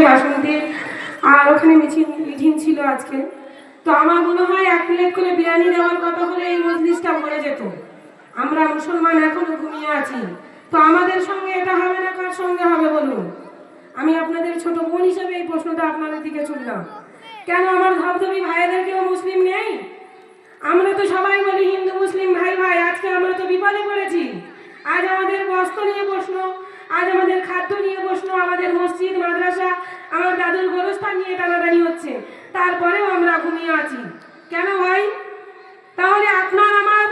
বাসন্তী, আর ওখানে মিটিং ছিল আজকে। তো আমার মনে হয় 1 প্লেট করে বিরিয়ানি দেওয়ার কথা হলে এই মজলিসটা ভরে যেত। আমরা মুসলমান এখনো ঘুমিয়ে আছি, তো আমাদের সঙ্গে এটা হবে না, কার সঙ্গে হবে বলুন? আমি আপনাদের ছোট বোন হিসেবে এই প্রশ্নটা আপনাদের দিকে ছুড়লাম। কেন আমার ধবধবি ভাইদেরকেও মুসলিম নেই? আমরা তো সবাই বলি হিন্দু মুসলিম ভাই ভাই, আজকে আমরা তো বিপদে পড়েছি। আজ আমাদের বস্ত্র নিয়ে প্রশ্ন, আজ আমাদের খাদ্য নিয়ে প্রশ্ন, আমাদের মসজিদ মাদ্রাসা, আমার দাদুর গোরস্থান নিয়ে টানাটানি হচ্ছে, তারপরেও আমরা ঘুমিয়ে আছি কেন ভাই? তাহলে আপনার আমার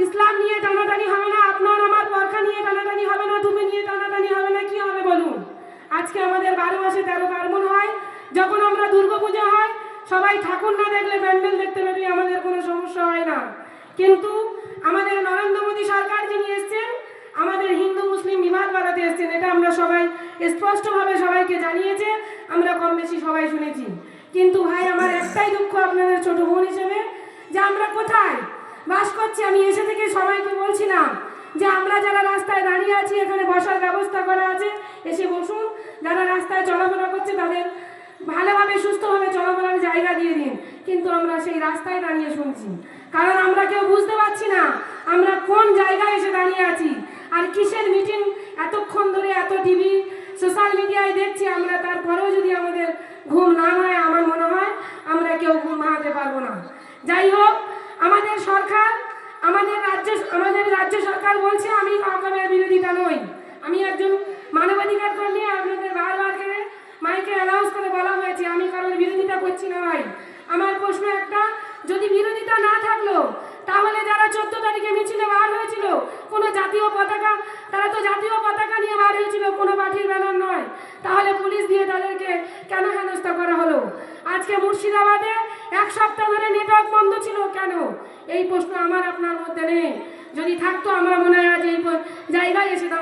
ইসলাম নিয়ে টানাটানি হবে না, আপনার আমার পরখা নিয়ে টানাটানি হবে না, টুপি নিয়ে টানাটানি হবে না, কি হবে বলুন? আজকে আমাদের 12 মাসে 13 পার্বণ হয়, যখন আমরা দুর্গাপূজা হয় সবাই ঠাকুর না দেখলে প্যান্ডেল দেখতে পেলে আমাদের কোনো সমস্যা হয় না। কিন্তু আমাদের নরেন্দ্র মোদী সরকার যিনি এসছেন, আমাদের হিন্দু মুসলিম বিভাগ বাড়াতে এসছেন, এটা আমরা সবাই স্পষ্টভাবে সবাইকে জানিয়েছে, আমরা কম বেশি সবাই শুনেছি। কিন্তু ভাই আমার একটাই দুঃখ আপনাদের ছোট বোন হিসেবে, যে আমরা কোথায় বাস করছি। আমি এসে থেকে সবাইকে বলছিলাম যে আমরা যারা রাস্তায় দাঁড়িয়ে আছি এখানে বসার ব্যবস্থা করা আছে, এসে বসুন। যারা রাস্তায় চলাফেরা করছে তাদের ভালোভাবে সুস্থভাবে চলাফেরার জায়গা দিয়ে দিন। কিন্তু আমরা সেই রাস্তায় দাঁড়িয়ে শুনছি, কারণ আমরা কেউ বুঝতে পারছি না আমরা কোন জায়গায় এসে দাঁড়িয়ে আছি আর কিসের মিটিং এতক্ষণ ধরে এত টিভি সোশ্যাল মিডিয়ায় দেখছি আমরা। তারপরেও যদি আমাদের ঘুম না হয়, আমার মনে হয় আমরা কেউ ঘুম ভাঙাতে পারবো না। যাই হোক, আমাদের সরকার, আমাদের রাজ্য সরকার বলছে আমি কাউকে বিরোধিতা নই, আমি একজন মানবাধিকার কর্মী। আপনাদের বারবার করে মাইকে অ্যানাউন্স করে বলা হয়েছে আমি কারোর বিরোধিতা করছি না ভাই। আমার প্রশ্ন একটা, যদি বিরোধিতা না থাকলো তাহলে যারা 14 তারিখে মিছিলে বার হয়েছিল কোনো জাতীয় পতাকা, তারা তো জাতীয় পতাকা নিয়ে বার হয়েছিল, কোনো পার্টির ব্যানার নয়, তাহলে পুলিশ দিয়ে তাদেরকে কেন হেনস্থা করা হলো? আজকে মুর্শিদাবাদে 1 সপ্তাহ ধরে নেটওয়ার্ক বন্ধ ছিল কেন? এই প্রশ্ন আমার আপনার মধ্যে নেই। যদি থাকতো আমরা মনে হয় আজ এই জায়গায় এসে দাঁড়াতাম।